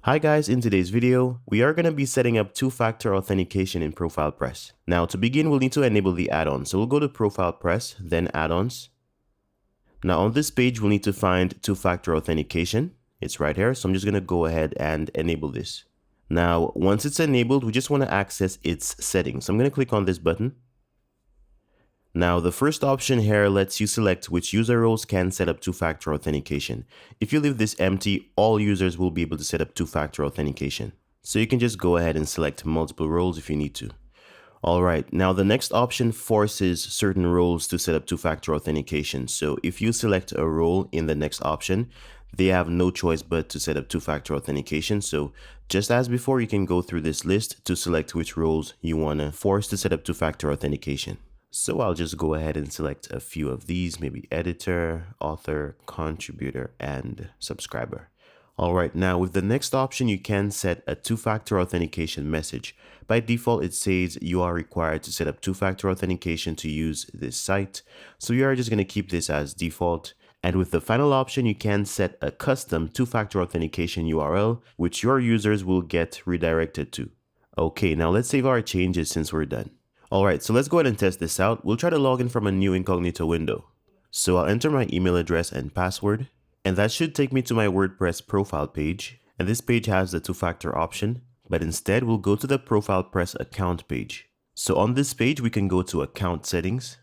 Hi guys, in today's video, we are going to be setting up two-factor authentication in ProfilePress. Now to begin, we'll need to enable the add-on. So we'll go to ProfilePress, then add-ons. Now on this page, we'll need to find two-factor authentication. It's right here. So I'm just going to go ahead and enable this. Now, once it's enabled, we just want to access its settings. So I'm going to click on this button. Now, the first option here lets you select which user roles can set up two-factor authentication. If you leave this empty, all users will be able to set up two-factor authentication. So you can just go ahead and select multiple roles if you need to. All right, now the next option forces certain roles to set up two-factor authentication. So if you select a role in the next option, they have no choice but to set up two-factor authentication. So just as before, you can go through this list to select which roles you want to force to set up two-factor authentication. So I'll just go ahead and select a few of these, maybe editor, author, contributor, and subscriber. All right, now with the next option, you can set a two-factor authentication message. By default, it says you are required to set up two-factor authentication to use this site. So we are just going to keep this as default. And with the final option, you can set a custom two-factor authentication URL, which your users will get redirected to. Okay, now let's save our changes since we're done. All right, so let's go ahead and test this out. We'll try to log in from a new incognito window. So I'll enter my email address and password, and that should take me to my WordPress profile page. And this page has the two-factor option, but instead we'll go to the ProfilePress account page. So on this page, we can go to account settings,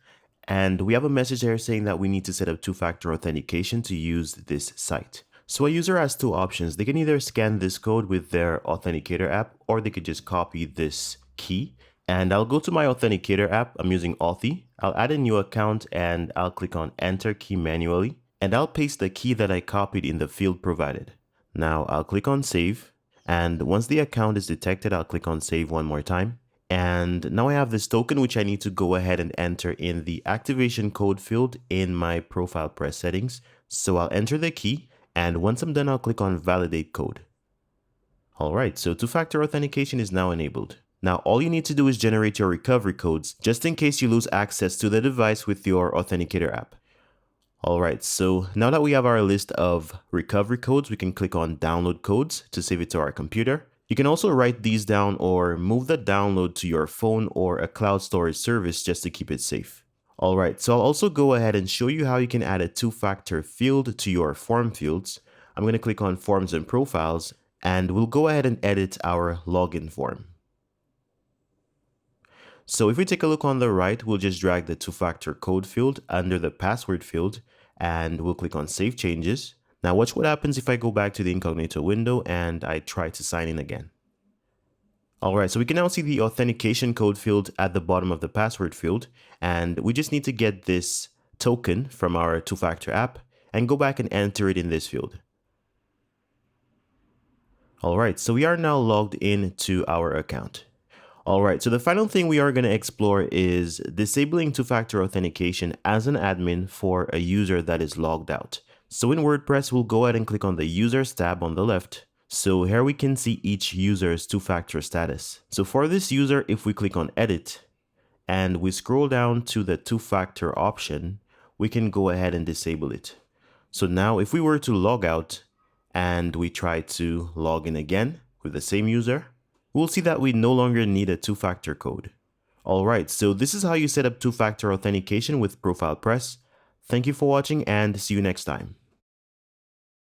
and we have a message here saying that we need to set up two-factor authentication to use this site. So a user has two options. They can either scan this code with their Authenticator app, or they could just copy this key. And I'll go to my Authenticator app. I'm using Authy. I'll add a new account and I'll click on Enter Key manually. And I'll paste the key that I copied in the field provided. Now I'll click on Save. And once the account is detected, I'll click on Save one more time. And now I have this token which I need to go ahead and enter in the activation code field in my ProfilePress settings. So I'll enter the key. And once I'm done, I'll click on Validate Code. All right, so two-factor authentication is now enabled. Now, all you need to do is generate your recovery codes just in case you lose access to the device with your Authenticator app. All right, so now that we have our list of recovery codes, we can click on Download Codes to save it to our computer. You can also write these down or move the download to your phone or a cloud storage service just to keep it safe. All right, so I'll also go ahead and show you how you can add a two-factor field to your form fields. I'm going to click on Forms and Profiles, and we'll go ahead and edit our login form. So if we take a look on the right, we'll just drag the two-factor code field under the password field, and we'll click on Save Changes. Now watch what happens if I go back to the incognito window and I try to sign in again. All right, so we can now see the authentication code field at the bottom of the password field, and we just need to get this token from our two-factor app and go back and enter it in this field. All right, so we are now logged in to our account. All right, so the final thing we are going to explore is disabling two-factor authentication as an admin for a user that is logged out. So in WordPress, we'll go ahead and click on the Users tab on the left. So here we can see each user's two-factor status. So for this user, if we click on Edit and we scroll down to the two-factor option, we can go ahead and disable it. So now if we were to log out and we try to log in again with the same user, we'll see that we no longer need a two-factor code. All right, so this is how you set up two-factor authentication with ProfilePress. Thank you for watching and see you next time.